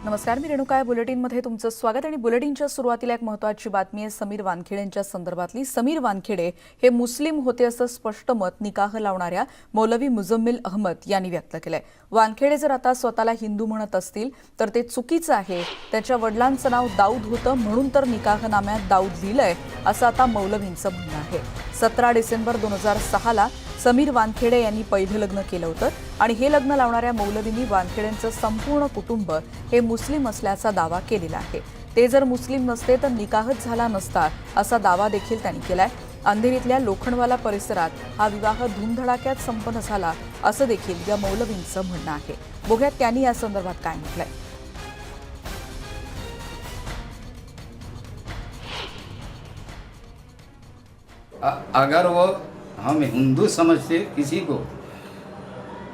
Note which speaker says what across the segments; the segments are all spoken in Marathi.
Speaker 1: नमस्कार, मी रेणुका आहे. बुलेटिनमध्ये तुमचं स्वागत. आणि बुलेटिनच्या सुरुवातीला एक महत्त्वाची बातमी आहे समीर वानखेडेंच्या संदर्भातली. समीर वानखेडे हे मुस्लिम होते असं स्पष्ट मत निकाह लावणाऱ्या मौलवी मुजम्मिल अहमद यांनी व्यक्त केलंय. वानखेडे जर आता स्वतःला हिंदू म्हणत असतील तर ते चुकीचं आहे. त्याच्या वडिलांचं नाव दाऊद होतं म्हणून तर निकाहनाम्यात दाऊद लिहिलंय असं आता मौलवींचं म्हणणं आहे. 17 डिसेंबर 2006ला समीर वानखेडे यांनी पहिलं लग्न केलं होतं आणि हे लग्न लावणाऱ्या मौलवींनी वानखेडेंचं संपूर्ण कुटुंब हे मुस्लिम असल्याचा दावा केलेला आहे. ते जर मुस्लिम नसते तर निकाहच झाला नसता असा दावा देखील त्यांनी केलाय. अंधेरीतल्या लोखंडवाला परिसरात हा विवाह धूमधडाक्यात संपन्न झाला असं देखील या मौलवींचं म्हणणं आहे. बघूयात त्यांनी या संदर्भात काय म्हटलंय.
Speaker 2: अगर वो हम हिंदू समझते किसी को,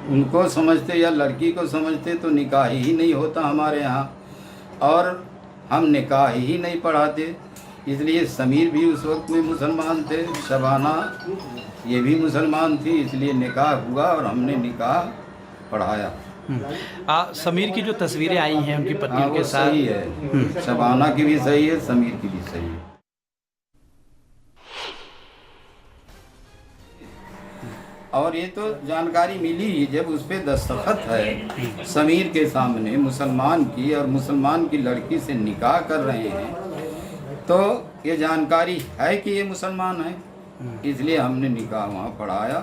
Speaker 2: उनको समझते या लड़की को समझते तो निकाह ही नहीं होता हमारे यहाँ, और हम निकाह ही नहीं पढ़ाते. इसलिए समीर भी उस वक्त में मुसलमान थे, शबाना ये भी मुसलमान थी, इसलिए निकाह हुआ और हमने निकाह पढ़ाया.
Speaker 3: समीर की जो तस्वीरें आई हैं उनकी पत्नियों के साथ,
Speaker 2: सही है, शबाना की भी सही है, समीर की भी सही है. और ये तो जानकारी मिली ही जब उस पर दस्तखत है समीर के सामने मुसलमान की, और मुसलमान की लड़की से निकाह कर रहे हैं, तो ये जानकारी है कि ये मुसलमान है, इसलिए हमने निकाह वहाँ पढ़ाया.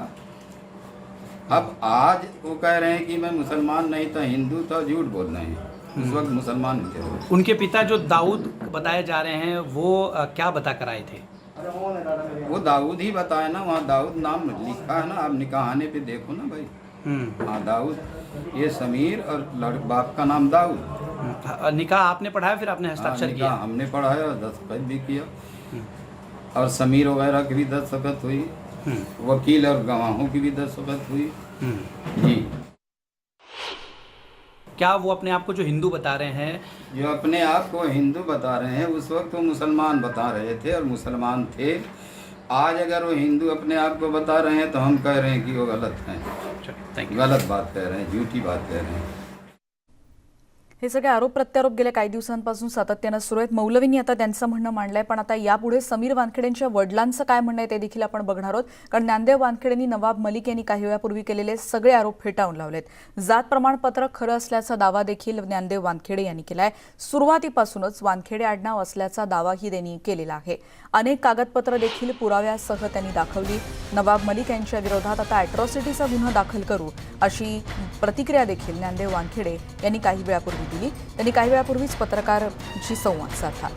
Speaker 2: अब आज वो कह रहे हैं कि मैं मुसलमान नहीं था, हिंदू था, झूठ बोल रहे हैं. उस वक्त मुसलमान थे.
Speaker 3: उनके पिता जो दाऊद बताए जा रहे हैं वो क्या बता कर आए थे?
Speaker 2: वो दाऊद ही बताया ना, वहाँ दाऊद नाम लिखा है ना, आप निकाहाने पे देखो ना भाई. हाँ दाऊद, ये समीर और बाप का नाम दाऊद.
Speaker 3: निकाह आपने पढ़ाया, फिर आपने हस्ताक्षर किया?
Speaker 2: हमने पढ़ाया और दस्तखत भी किया, और समीर वगैरह की भी दस्तखत हुई, वकील और गवाहों की भी दस्तखत हुई. जी.
Speaker 3: क्या वो अपने आप को जो हिंदू बता रहे हैं,
Speaker 2: जो अपने आप को हिंदू बता रहे हैं, उस वक्त वो मुसलमान बता रहे थे और मुसलमान थे. आज अगर वो हिंदू अपने आप को बता रहे हैं तो हम कह रहे हैं कि वो गलत हैं, गलत बात कह रहे हैं, झूठी बात कह रहे हैं.
Speaker 1: हे सगळे आरोप प्रत्यारोप गेल्या काही दिवसांपासून सातत्यानं सुरू आहेत. मौलवींनी आता त्यांचं म्हणणं मांडलंय, पण आता यापुढे समीर वानखेडेंच्या वडिलांचं काय म्हणणं आहे ते देखील आपण बघणार आहोत. कारण ज्ञानदेव वानखेडेंनी नवाब मलिक यांनी काही वेळापूर्वी केलेले सगळे आरोप फेटाळून लावलेत. जात प्रमाणपत्र खरं असल्याचा दावा देखील ज्ञानदेव वानखेडे यांनी केलाय. सुरुवातीपासूनच वानखेडे आडनाव असल्याचा दावाही त्यांनी केलेला आहे. अनेक कागदपत्र देखील पुराव्यासह त्यांनी दाखवली. नवाब मलिक यांच्या विरोधात आता अॅट्रॉसिटीचा गुन्हा दाखल करू अशी प्रतिक्रिया देखील ज्ञानदेव वानखेडे यांनी काही वेळापूर्वी दिली. त्यांनी काही वेळापूर्वीच पत्रकारांशी संवाद साधला.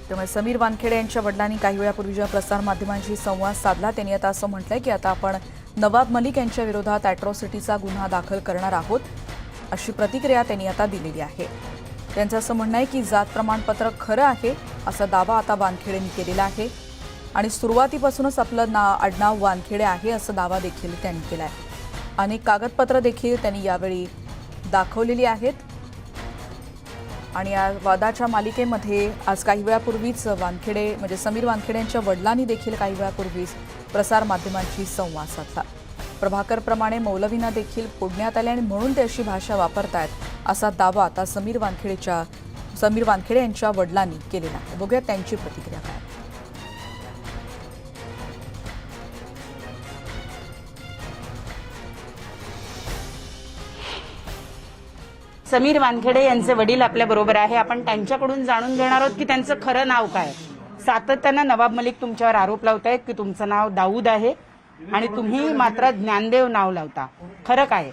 Speaker 1: त्यामुळे समीर वानखेडे यांच्या वडिलांनी काही वेळापूर्वी ज्या प्रसारमाध्यमांशी संवाद साधला त्यांनी आता असं म्हटलंय की आता आपण नवाब मलिक यांच्या विरोधात अॅट्रॉसिटीचा गुन्हा दाखल करणार आहोत अशी प्रतिक्रिया त्यांनी आता दिलेली आहे. त्यांचं असं म्हणणं आहे की जात प्रमाणपत्र खरं आहे असा दावा आता वानखेडेंनी केलेला आहे आणि सुरुवातीपासूनच आपलं आडनाव वानखेडे आहे असा दावा देखील त्यांनी केला आहे. अनेक कागदपत्र देखील त्यांनी यावेळी दाखवलेली आहेत आणि या वादाच्या मालिकेमध्ये आज काही वेळापूर्वीच वानखेडे म्हणजे समीर वानखेडे यांच्या वडिलांनी देखील काही वेळापूर्वीच प्रसारमाध्यमांशी संवाद साधला. प्रभाकर प्रमाणे मौलवींना देखील फोडण्यात आले आणि म्हणून ते अशी भाषा वापरतायत असा दावा आता समीर वानखेडे यांच्या वडिलांनी केलेला आहे. बघूया त्यांची प्रतिक्रिया काय.
Speaker 4: समीर वानखेडे यांचे वडील आपल्या बरोबर आहे. आपण त्यांच्याकडून जाणून घेणार आहोत की त्यांचं खरं नाव काय. सातत्यानं नवाब मलिक तुमच्यावर आरोप लावतायत की तुमचं नाव दाऊद आहे आणि तुम्ही मात्र ज्ञानदेव नाव लावता. खरं काय?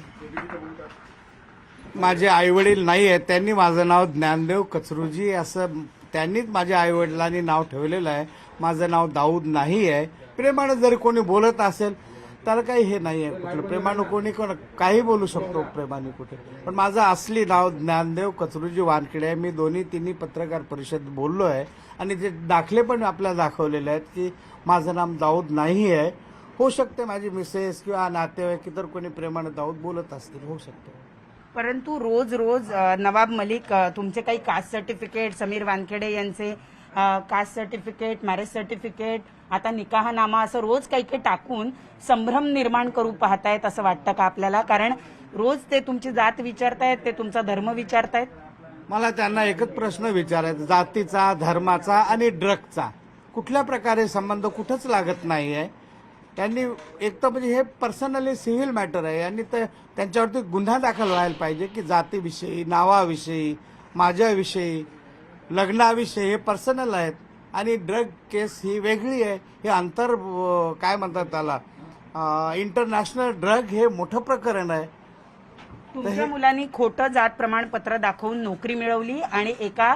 Speaker 5: माझे आईवडील नाही आहेत, त्यांनी माझं नाव ज्ञानदेव कचरुजी असं त्यांनीच माझ्या आईवडिलांनी नाव ठेवलेलं आहे. माझं नाव दाऊद नाही आहे. प्रेमानं जर कोणी बोलत असेल तर काही हे नाही आहे. कुठलं प्रेमानं कोणी काही बोलू शकतो प्रेमाने कुठे, पण माझं असली नाव ज्ञानदेव कचरुजी वानखेडे आहे. मी तिन्ही पत्रकार परिषद बोललो आहे आणि ते दाखले पण आपल्याला दाखवलेले आहेत की माझं नाव दाऊद नाही आहे. होऊ शकते माझी मिसेस किंवा नातेवाईक इतर कोणी प्रेमानं दाऊद बोलत असतील, होऊ शकते.
Speaker 4: परंतु रोज रोज नवाब मलिक तुमचे काही कास्ट सर्टिफिकेट, समीर वानखेडे यांचे कास्ट सर्टिफिकेट, मॅरेज सर्टिफिकेट आता निकाहनामा असं रोज काही काही टाकून संभ्रम निर्माण करू पाहतायत असं वाटतं का आपल्याला? कारण रोज ते तुमची जात विचारतायत, ते तुमचा धर्म विचारतायत.
Speaker 5: मला त्यांना एकच प्रश्न विचारायचा, जातीचा, धर्माचा आणि ड्रगचा कुठल्या प्रकारे संबंध कुठंच लागत नाही आहे. त्यांनी एक तर म्हणजे हे पर्सनली सिव्हिल मॅटर आहे आणि त्यांच्यावरती गुन्हा दाखल व्हायला पाहिजे की जातीविषयी, नावाविषयी, माझ्याविषयी, लग्नाविषयी हे पर्सनल आहेत आणि ड्रग केस ही वेगळी आहे. हे काय म्हणतात त्याला, इंटरनॅशनल ड्रग हे मोठं प्रकरण आहे.
Speaker 4: तुमच्या मुलांनी खोटं जात प्रमाणपत्र दाखवून नोकरी मिळवली आणि एका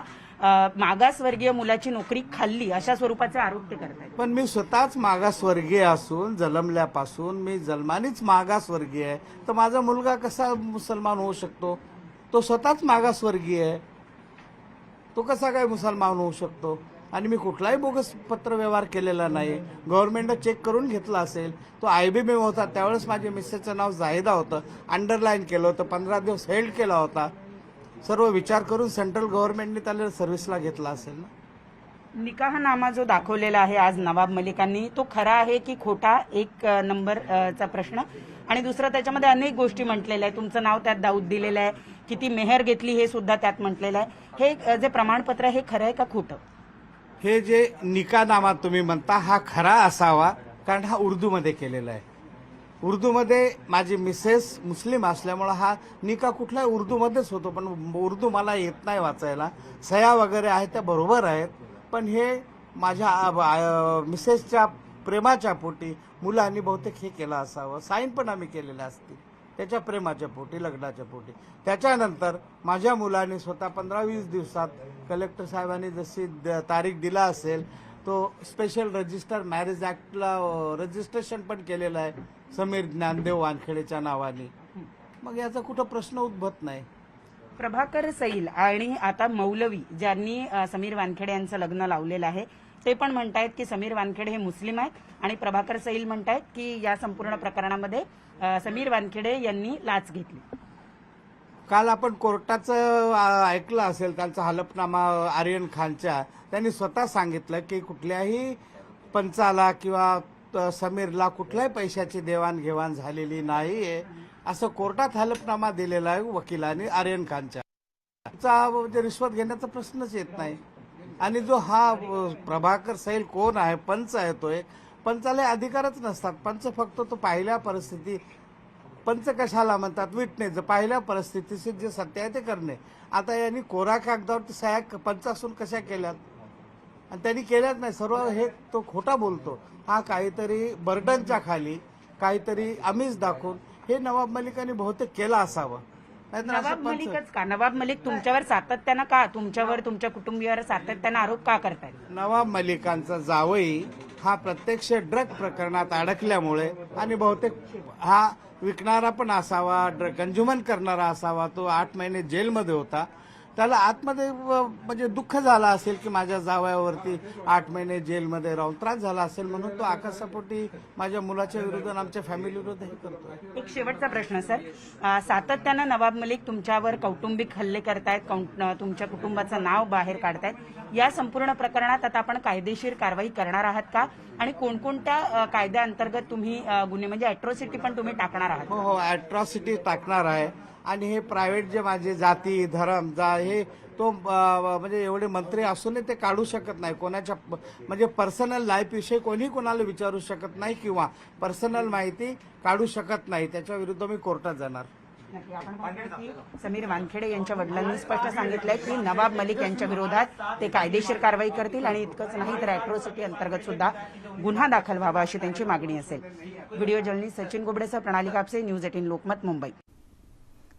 Speaker 4: मागासवर्गीय मुलाची नोकरी खाल्ली, अशा स्वरूपाचे आरोप ते करतायत.
Speaker 5: पण मी स्वतःच मागासवर्गीय असून जन्मल्यापासून मी जन्मानीच मागासवर्गीय आहे, तर माझा मुलगा कसा मुसलमान होऊ शकतो? तो स्वतःच मागासवर्गीय आहे, तो कसा काय मुसलमान होऊ शकतो? आणि मी कुठलाही बोगस पत्रव्यवहार केलेला नाही. गव्हर्नमेंटनं चेक करून घेतला असेल. तो IBM होता त्यावेळेस माझ्या मिसेसचं नाव जाहिदा होतं, अंडरलाईन केलं होतं, 15 दिवस हेल्ड केला होता. सर्व विचार करून सेंट्रल गव्हर्नमेंटने त्याला सर्व्हिसला घेतला असेल ना.
Speaker 4: निकाहनामा जो दाखवलेला आहे आज नवाब मलिकांनी, तो खरा आहे की खोटा? एक नंबरचा प्रश्न. आणि दुसरा, त्याच्यामध्ये अनेक गोष्टी म्हटलेल्या आहेत. तुमचं नाव त्यात दाऊद दिलेलं आहे, किती मेहर घेतली हे सुद्धा त्यात म्हटलेलं आहे. हे जे प्रमाणपत्र आहे हे खरं आहे का खोटं?
Speaker 5: हे जे निकाहनामा तुम्ही म्हणता हा खरा असावा, कारण हा उर्दूमध्ये केलेला आहे. उर्दूमध्ये माझी मिसेस मुस्लिम असल्यामुळं हा निकाह कुठलाही उर्दूमध्येच होतो, पण उर्दू मला येत नाही वाचायला. सह्या वगैरे आहेत त्या बरोबर आहेत, पण हे माझ्या मिसेसच्या प्रेमाच्या पोटी मुलांनी बहुतेक हे केलं असावं. साईन पण आम्ही केलेल्या असतील त्याच्या प्रेमाच्या पोटी, लग्नाच्या पोटी. त्याच्यानंतर माझ्या मुलाने स्वतः 15-20 दिवसात कलेक्टर साहेबांनी जशी तारीख दिला असेल, तो स्पेशल रजिस्टर मॅरेज ॲक्टला रजिस्ट्रेशन पण केलेलं आहे समीर ज्ञानदेव वानखेडेच्या नावाने. मग याचा कुठं प्रश्न उद्भवत नाही.
Speaker 4: प्रभाकर सैल आणि आता मौलवी ज्यांनी समीर वानखेडे यांचं लग्न लावलेलं आहे, ते पण म्हणतायत की समीर वानखेडे हे मुस्लिम आहेत आणि प्रभाकर सैल म्हणतायत की या संपूर्ण प्रकरणामध्ये समीर वानखेडे यांनी लाच घेतली.
Speaker 5: काल आपण कोर्टाचं ऐकलं असेल, त्यांचा हलफनामा आर्यन खानच्या. त्यांनी स्वतः सांगितलं की कुठल्याही पंचाला किंवा समीरला कुठल्याही पैशाची देवाणघेवाण झालेली नाही आहे, असं कोर्टात हलफनामा दिलेला आहे वकिलांनी आर्यन खानच्या. म्हणजे रिश्वत घेण्याचा प्रश्नच येत नाही. आणि जो हा प्रभाकर सैल कोण आहे, पंच आहे, तो एक पंचाला अधिकारच नसतात. पंच फक्त तो पाहिल्या परिस्थिती, पंच कशाला म्हणतात, विटनेस, पाहिल्या परिस्थितीशी जे सत्य आहे ते करणे. आता यांनी कोरा कागदावरती सह्या पंच असून कशा केल्यात? आणि त्यांनी केल्याच नाही. सर्व हे तो खोटा बोलतो. हा काहीतरी बर्डनच्या खाली काहीतरी आमिष दाखवून हे नवाब मलिकांनी बहुतेक केलं असावं.
Speaker 4: नवाब मलिकच का? नवाब मलिक तुमच्यावर सातत्यानं का, तुमच्यावर, तुमच्या कुटुंबियावर सातत्यानं आरोप का करतायत?
Speaker 5: नवाब मलिकांचा जावई हा प्रत्यक्ष ड्रग प्रकरणात अडकल्यामुळे आणि बहुतेक हा विकणारा पण असावा, कंझ्युमन करणारा असावा, तो 8 महिने जेलमध्ये होता. त्याला आतमध्ये म्हणजे दुःख झालं असेल की माझ्या जावयावरती 8 महिने जेलमध्ये राहून त्रास झाला असेल, म्हणून तो आकाशापोटी माझ्या मुलाच्या विरुद्ध आणि आमच्या फॅमिली विरुद्ध हे करतो.
Speaker 4: एक शेवटचा प्रश्न सर, सातत्यानं नवाब मलिक तुमच्यावर कौटुंबिक हल्ले करतायत, तुमच्या कुटुंबाचं नाव बाहेर काढतायत. या संपूर्ण प्रकरणात आता आपण कायदेशीर कारवाई करणार आहात का? आणि कोणकोणत्या कायद्याअंतर्गत तुम्ही गुन्हे म्हणजे अॅट्रॉसिटी पण तुम्ही टाकणार आहात?
Speaker 5: हो, अॅट्रॉसिटी टाकणार आहे. आणि हे प्रायव्हेट जे माझे जाती, धर्म, हे तो म्हणजे एवढे मंत्री असूनही ते काढू शकत नाही. कोणाच्या म्हणजे पर्सनल लाईफविषयी कोणी कोणाला विचारू शकत नाही किंवा पर्सनल माहिती काढू शकत नाही. त्याच्या विरुद्ध मी कोर्टात जाणार.
Speaker 4: आपण पाहतो की समीर वानखेडे यांच्या वडिलांनी स्पष्ट सांगितलंय की नवाब मलिक यांच्या विरोधात ते कायदेशीर कारवाई करतील आणि इतकंच नाही तर अॅट्रॉसिटी अंतर्गत सुद्धा गुन्हा दाखल व्हावा अशी त्यांची मागणी असेल. व्हिडिओ जर्नलिस्ट सचिन गोबडेसह प्रणाली कापसे, न्यूज 18 लोकमत, मुंबई.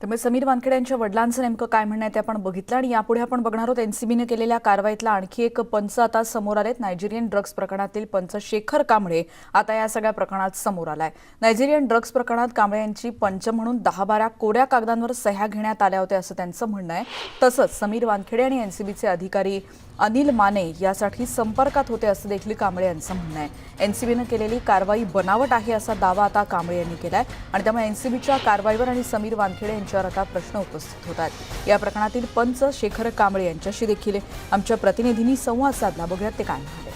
Speaker 1: त्यामुळे समीर वानखेडे यांच्या वडिलांचं नेमकं काय म्हणणं आहे ते आपण बघितलं आणि यापुढे आपण बघणार आहोत. एनसीबीने केलेल्या कारवाईतला आणखी एक पंच आता समोर आलेत. नायजेरियन ड्रग्ज प्रकरणातील पंच शेखर कांबळे आता या सगळ्या प्रकरणात समोर आलाय. नायजेरियन ड्रग्ज प्रकरणात कांबळे यांची पंच म्हणून 10-12 कोऱ्या कागदांवर सह्या घेण्यात आल्या होत्या असं त्यांचं म्हणणं आहे. तसंच समीर वानखेडे आणि एनसीबीचे अधिकारी अनिल माने यासाठी संपर्कात होते असं देखील कांबळे यांचं म्हणणं आहे. एनसीबीनं केलेली कारवाई बनावट आहे असा दावा आता कांबळे यांनी केलाय आणि त्यामुळे एनसीबीच्या कारवाईवर आणि समीर वानखेडे यांच्यावर आता प्रश्न उपस्थित होत आहेत. या प्रकरणातील पंच शेखर कांबळे यांच्याशी देखील आमच्या प्रतिनिधींनी संवाद साधला. बघूयात ते काय म्हणाले.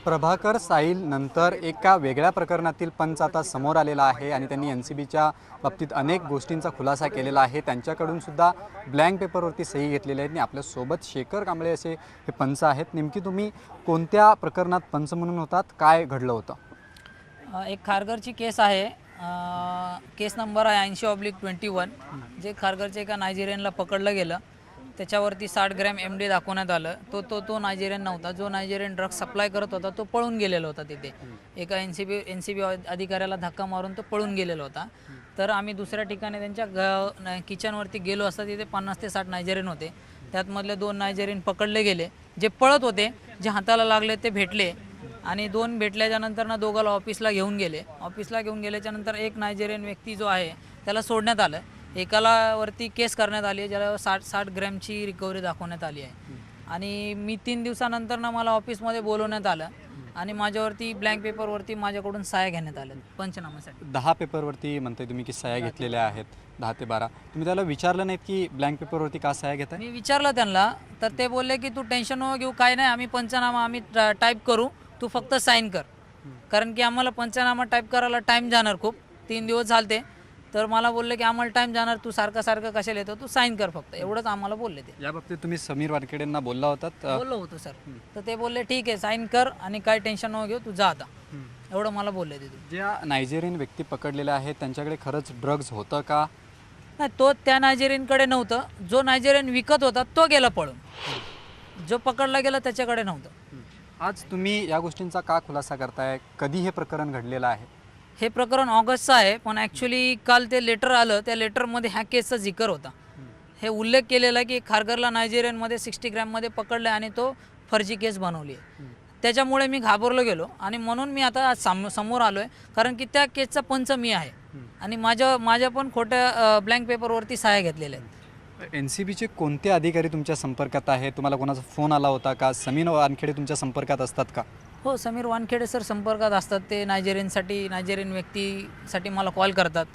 Speaker 6: प्रभाकर साहिल नंतर एका वेगळ्या प्रकरणातील पंच आता समोर आलेला आहे आणि त्यांनी NCBच्या बाबतीत अनेक गोष्टींचा खुलासा केलेला आहे. त्यांच्याकडून सुद्धा ब्लँक पेपरवरती सही घेतलेली आहे आणि आपल्यासोबत शेखर कांबळे असे हे पंच आहेत. नेमकी तुम्ही कोणत्या प्रकरणात पंच म्हणून होतात, काय घडलं होतं?
Speaker 7: एक खारघरची केस आहे, केस नंबर आहे 80/21. जे खारघरचे एका नायजेरियनला पकडलं गेलं, त्याच्यावरती 60 ग्रॅम MD दाखवण्यात आलं. तो नायजेरियन नव्हता. जो नायजेरियन ड्रग्स सप्लाय करत होता तो पळून गेलेला होता. तिथे एका NCB अधिकाऱ्याला धक्का मारून तो पळून गेलेला होता. तर आम्ही दुसऱ्या ठिकाणी त्यांच्या किचनवरती गेलो असता तिथे 50 ते 60 नायजेरियन होते. त्यातमधले 2 नायजेरियन पकडले गेले. जे पळत होते, जे हाताला लागले ते भेटले आणि 2 भेटल्याच्या नंतर ना दोघाला ऑफिसला घेऊन गेले. ऑफिसला घेऊन गेल्याच्या नंतर एक नायजेरियन व्यक्ती जो आहे त्याला सोडण्यात आलं. एकाला वरती केस करण्यात आली आहे, ज्याला 60 ग्रॅमची रिकव्हरी दाखवण्यात आली आहे. आणि मी 3 दिवसानंतर ना मला ऑफिसमध्ये बोलवण्यात आलं आणि माझ्यावरती ब्लँक पेपरवरती माझ्याकडून सह्या घेण्यात आल्या पंचनाम्यासाठी.
Speaker 6: 10 पेपरवरती म्हणताय तुम्ही की सह्या घेतलेल्या आहेत, 10 ते 12. तुम्ही त्याला विचारलं नाहीत की ब्लँक पेपरवरती का सह्या घेताय?
Speaker 7: मी विचारलं त्यांना, तर ते बोलले की तू टेन्शन नको घेऊ, काय नाही, आम्ही पंचनामा टाईप करू, तू फक्त साईन कर. कारण की आम्हाला पंचनामा टाईप करायला टाईम जाणार खूप, 3 दिवस झालते. तर मला बोलले की आम्हाला टाईम जाणार, तू सारखं कशाला येतो, तू साईन कर फक्त, एवढंच आम्हाला बोलले. ते
Speaker 6: या बाबतीत तुम्ही समीर वानखेडेंना बोलला होतात?
Speaker 7: बोललो होतो सर. तर ते बोलले ठीक आहे, साईन कर आणि काय टेन्शन नको घेऊ, तू जा आता, एवढं मला बोलले. ते
Speaker 6: ज्या नायजेरियन व्यक्ती पकडलेल्या आहेत त्यांच्याकडे खरंच ड्रग्ज होतं का?
Speaker 7: नाही, तो त्या नायजेरियनकडे नव्हतं. जो नायजेरियन विकत होता तो गेला पळून, जो पकडला गेला त्याच्याकडे नव्हतं.
Speaker 6: आज तुम्ही या गोष्टींचा का खुलासा करताय? कधी हे प्रकरण घडलेलं आहे?
Speaker 7: हे प्रकरण ऑगस्टचं आहे, पण ॲक्च्युली काल ते लेटर आलं, त्या लेटरमध्ये ह्या केसचा जिकर होता. हे उल्लेख केलेला की खारघरला नायजेरियनमध्ये 60 ग्रॅममध्ये पकडलं आणि तो फर्जी केस बनवली आहे. त्याच्यामुळे मी घाबरलो गेलो आणि म्हणून मी आता समोर आलो आहे. कारण की त्या केसचा पंच मी आहे आणि माझ्या पण खोट्या ब्लँक पेपरवरती सह्या घेतलेल्या आहेत.
Speaker 6: NCBचे कोणते अधिकारी तुमच्या संपर्कात आहेत? तुम्हाला कोणाचा फोन आला होता का? समीर वानखेडे तुमच्या संपर्कात असतात का?
Speaker 7: हो, समीर वानखेडे सर संपर्कात असतात. ते नायजेरियन व्यक्तीसाठी मला कॉल करतात.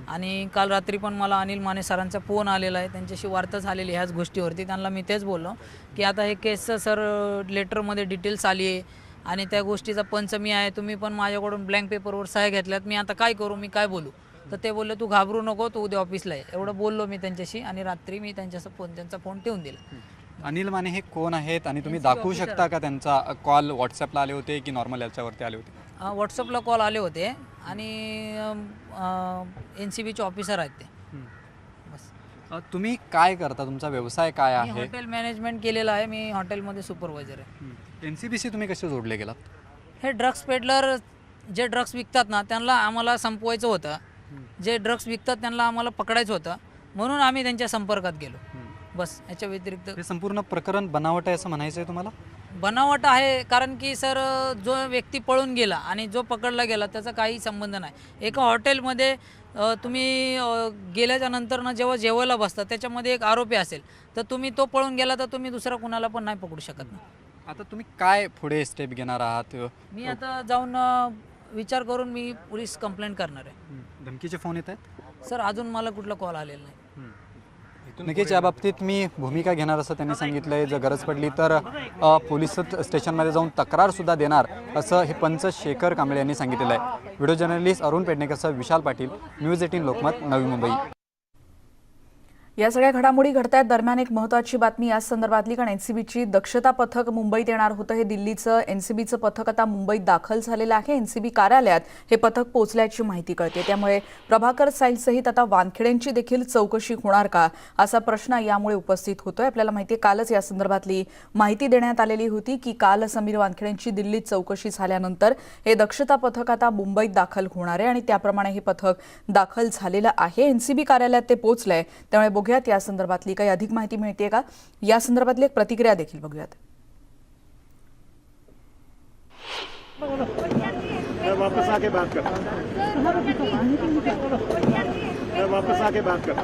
Speaker 7: आणि काल रात्री पण मला अनिल माने सरांचा फोन आलेला आहे, त्यांच्याशी वार्ता झालेली ह्याच गोष्टीवरती. त्यांना मी तेच बोललो की आता हे केसचं सर लेटरमध्ये डिटेल्स आली आहे आणि त्या गोष्टीचा पंच मी आहे, तुम्ही पण माझ्याकडून ब्लँक पेपरवर सह्या घेतल्यात, मी आता काय करू, मी काय बोलू? तर ते बोलले तू घाबरू नको, तू उद्या ऑफिसला आहे. एवढं बोललो मी त्यांच्याशी आणि रात्री मी त्यांचा फोन ठेवून दिला.
Speaker 6: अनिल माने हे कोण आहेत आणि तुम्ही दाखवू शकता का त्यांचा कॉल व्हॉट्सअपला आले होते की नॉर्मल याच्यावरती आले होते?
Speaker 7: व्हॉट्सअपला कॉल आले होते आणि NCBचे ऑफिसर आहेत ते. बस.
Speaker 6: तुम्ही काय करता? तुमचा व्यवसाय काय
Speaker 7: मी
Speaker 6: आहे?
Speaker 7: हॉटेल मॅनेजमेंट केलेलं आहे, मी हॉटेलमध्ये सुपरवायझर आहे.
Speaker 6: NCBशी तुम्ही कसे जोडले गेलात?
Speaker 7: हे ड्रग्स पेडलर जे ड्रग्स विकतात ना त्यांना आम्हाला संपवायचं होतं, जे ड्रग्स विकतात त्यांना आम्हाला पकडायचं होतं, म्हणून आम्ही त्यांच्या संपर्कात गेलो. बस, याच्या व्यतिरिक्त
Speaker 6: हे संपूर्ण प्रकरण बनावट आहे असं म्हणायचं आहे तुम्हाला?
Speaker 7: बनावट आहे, कारण की सर जो व्यक्ती पळून गेला आणि जो पकडला गेला त्याचा काही संबंध नाही. एका हॉटेलमध्ये तुम्ही गेल्याच्या नंतर ना जेव्हा जेवायला बसता त्याच्यामध्ये एक आरोपी असेल, तर तुम्ही तो पळून गेला तर तुम्ही दुसरा कुणाला पण नाही पकडू शकत ना.
Speaker 6: आता तुम्ही काय पुढे स्टेप घेणार आहात?
Speaker 7: मी आता जाऊन विचार करून मी पोलीस कंप्लेंट करणार आहे.
Speaker 6: धमकीचे फोन येत आहेत?
Speaker 7: सर अजून मला कुठला कॉल आलेला नाही.
Speaker 6: नक्कीच या बाबतीत मी भूमिका घेणार असं त्यांनी सांगितलंय. जर गरज पडली तर पोलीस स्टेशनमध्ये जाऊन तक्रारसुद्धा देणार असं हे पंच शेखर कांबळे यांनी सांगितलेलं आहे. Video journalist Arun पेडणेकरसह Vishal Patil, news 18 Lokmat, Navi Mumbai.
Speaker 1: या सगळ्या घडामोडी घडतायत दरम्यान एक महत्त्वाची बातमी या संदर्भातली, कारण NCBची दक्षता पथक मुंबईत येणार होतं. हे दिल्लीचं NCBचं पथक आता मुंबईत दाखल झालेलं आहे. NCB कार्यालयात हे पथक पोहोचल्याची माहिती कळते. त्यामुळे प्रभाकर साहिल सहित आता वानखेडेंची देखील चौकशी होणार का असा प्रश्न यामुळे उपस्थित होतोय. आपल्याला माहिती आहे कालच या संदर्भातली माहिती देण्यात आलेली होती की काल समीर वानखेडेंची दिल्लीत चौकशी झाल्यानंतर हे दक्षता पथक आता मुंबईत दाखल होणार आहे आणि त्याप्रमाणे हे पथक दाखल झालेलं आहे. NCB कार्यालयात ते पोहोचलंय. त्यामुळे बघूयात या संदर्भातली काही अधिक माहिती मिळते का, या संदर्भातली एक प्रतिक्रिया देखील बघूयात.
Speaker 8: वापस आके बात कर, वापस आके बात कर.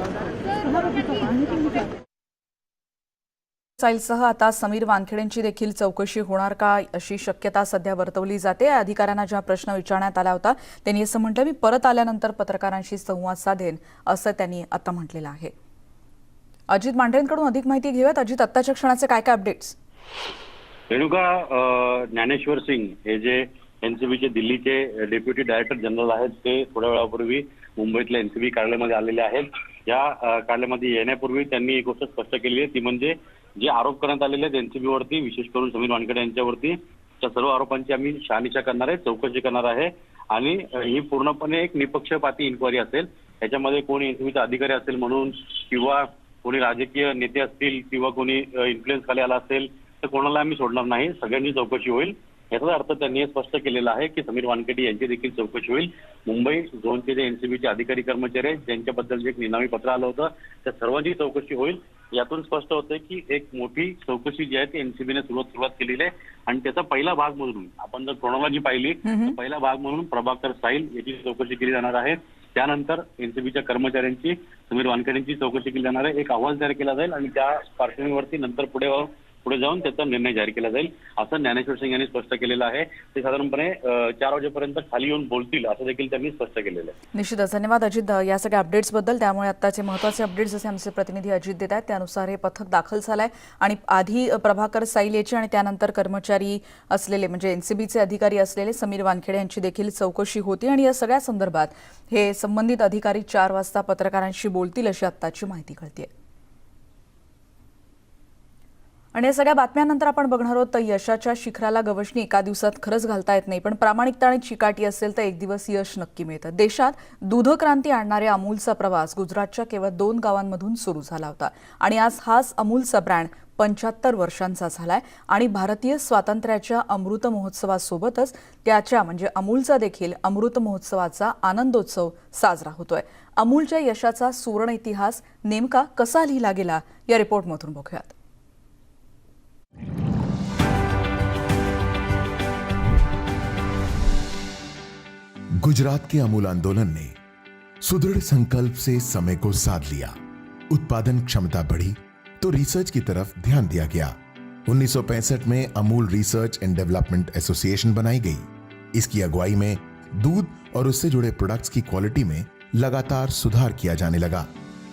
Speaker 1: साहिलसह आता समीर वानखेडेंची देखील चौकशी होणार का अशी शक्यता सध्या वर्तवली जाते. अधिकाऱ्यांना ज्या प्रश्न विचारण्यात आला होता त्यांनी असं म्हटलं, मी परत आल्यानंतर पत्रकारांशी संवाद साधेन असं त्यांनी आता म्हटलेलं आहे. अजित मांढरेंकडून अधिक माहिती घेऊयात. अजित, आत्ताच्या क्षणाचे काय काय अपडेट्स?
Speaker 9: रेणुका, ज्ञानेश्वर सिंग हे जे एनसीबीचे दिल्लीचे डेप्युटी डायरेक्टर जनरल आहेत ते थोड्या वेळापूर्वी मुंबईतल्या एनसीबी कार्यालयामध्ये आलेले आहेत. या कार्यालयामध्ये येण्यापूर्वी त्यांनी एक गोष्ट स्पष्ट केली आहे, ती म्हणजे जे आरोप करण्यात आलेले आहेत एनसीबीवरती, विशेष करून समीर वानखेडे यांच्यावरती, त्या सर्व आरोपांची आम्ही शहानिशा करणार आहे, चौकशी करणार आहे आणि ही पूर्णपणे एक निपक्षपाती इन्क्वायरी असेल. याच्यामध्ये कोणी एनसीबीचा अधिकारी असेल म्हणून किंवा कोणी राजकीय नेते असतील किंवा कोणी इन्फ्लुएन्स खाली आला असेल तर कोणाला आम्ही सोडणार नाही, सगळ्यांची चौकशी होईल. याचा अर्थ त्यांनी हे स्पष्ट केलेला आहे की समीर वानखेडे यांची देखील चौकशी होईल. मुंबई झोनचे जे एनसीबीचे अधिकारी कर्मचारी आहेत ज्यांच्याबद्दल जे एक निनावी पत्र आलं होतं त्या सर्वांची चौकशी होईल. यातून स्पष्ट होतंय की एक मोठी चौकशी जी आहे ती एनसीबीने सुरुवात केलेली आहे आणि त्याचा पहिला भाग म्हणून आपण जर क्रोनॉलॉजी पाहिली तर पहिला भाग म्हणून प्रभाकर साहिल याची चौकशी केली जाणार आहे. त्यानंतर एनसीबीच्या कर्मचाऱ्यांची, समीर वानखेडेंची चौकशी केली जाणार आहे. एक अहवाल तयार केला जाईल आणि त्या पार्श्वभूमीवरती नंतर पुढे जाऊन त्याचा निर्णय जाहीर केला जाईल असं ज्ञानेश्वर सिंग यांनी स्पष्ट केलेलं आहे. ते साधारणपणे 4 वाजेपर्यंत खाली येऊन बोलतील असं देखील त्यांनी स्पष्ट केलेलं आहे.
Speaker 1: निश्चितच धन्यवाद अजित या सगळ्या अपडेट्सबद्दल. त्यामुळे आत्ताचे महत्त्वाचे अपडेट्स जसे आमचे प्रतिनिधी अजित देत आहेत त्यानुसार हे पथक दाखल झालंय आणि आधी प्रभाकर साईल याची आणि त्यानंतर कर्मचारी असलेले म्हणजे एनसीबीचे अधिकारी असलेले समीर वानखेडे यांची देखील चौकशी होती आणि या सगळ्या संदर्भात हे संबंधित अधिकारी 4 वाजता पत्रकारांशी बोलतील अशी आत्ताची माहिती कळतेय. आणि या सगळ्या बातम्यांनंतर आपण बघणार आहोत तर यशाच्या शिखराला गवसणी एका दिवसात खरंच घालता येत नाही, पण प्रामाणिकता आणि चिकाटी असेल तर एक दिवस यश नक्की मिळतं. देशात दूधक्रांती आणणाऱ्या अमूलचा प्रवास गुजरातच्या केवळ 2 गावांमधून सुरू झाला होता आणि आज हाच अमूलचा ब्रँड 75 वर्षांचा झालाय आणि भारतीय स्वातंत्र्याच्या अमृत महोत्सवासोबतच त्याच्या म्हणजे अमूलचा देखील अमृत महोत्सवाचा आनंदोत्सव साजरा होतोय. अमूलच्या यशाचा सुवर्ण इतिहास नेमका कसा लिहिला गेला या रिपोर्टमधून बघूयात.
Speaker 10: गुजरात के अमूल आंदोलन ने सुदृढ़ संकल्प से समय को साध लिया. उत्पादन क्षमता बढ़ी तो रिसर्च की तरफ ध्यान दिया गया. 1965 में Amul research end development association बनाई गई. इसकी अगुवाई में दूध और उससे जुड़े प्रोडक्ट्स की क्वालिटी में लगातार सुधार किया जाने लगा.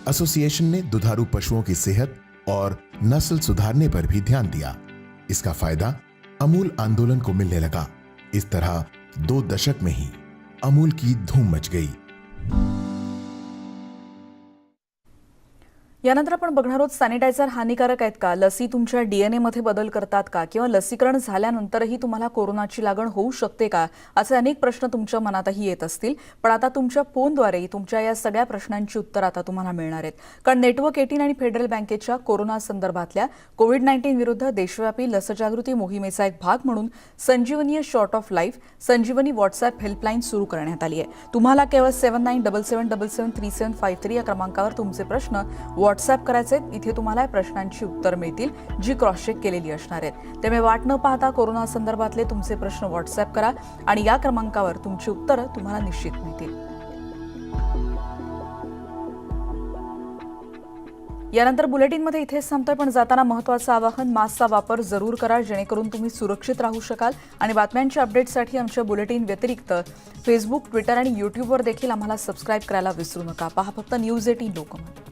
Speaker 10: एसोसिएशन ने दुधारू पशुओं की सेहत और नस्ल सुधारने पर भी ध्यान दिया. इसका फायदा अमूल आंदोलन को मिलने लगा. इस तरह 2 दशक में ही अमूल की धूम मच गई.
Speaker 1: यानंतर आपण बघणार आहोत सॅनिटायझर हानिकारक आहेत का, लसी तुमच्या डीएनए मध्ये बदल करतात का किंवा लसीकरण झाल्यानंतरही तुम्हाला कोरोनाची लागण होऊ शकते का, असे अनेक प्रश्न तुमच्या मनातही येत असतील. पण आता तुमच्या फोनद्वारे तुमच्या या सगळ्या प्रश्नांची उत्तर आता तुम्हाला मिळणार आहेत. कारण नेटवर्क 18 आणि फेडरल बँकेच्या कोरोना संदर्भातल्या कोविड-19 विरुद्ध देशव्यापी लसजागृती मोहिमेचा एक भाग म्हणून Sanjeevani short of life Sanjeevani WhatsApp helpline सुरू करण्यात आली आहे. तुम्हाला केवळ 7977773753 या क्रमांकावर तुमचे प्रश्न व्हॉट्सअप करायचे. इथे तुम्हाला प्रश्नांची उत्तर मिळतील जी क्रॉस चेक केलेली असणार आहेत. त्यामुळे वाट न पाहता कोरोना संदर्भातले तुमचे प्रश्न व्हॉट्सअप करा आणि या क्रमांकावर तुमची उत्तरं तुम्हाला निश्चित मिळतील. यानंतर बुलेटिनमध्ये इथेच थांबतोय, पण जाताना महत्त्वाचं आवाहन, मास्कचा वापर जरूर करा जेणेकरून तुम्ही सुरक्षित राहू शकाल. आणि बातम्यांच्या अपडेट्ससाठी आमच्या बुलेटिन व्यतिरिक्त फेसबुक, ट्विटर आणि यूट्यूबवर देखील आम्हाला सबस्क्राईब करायला विसरू नका. पहा फक्त न्यूज 18 लोकमत.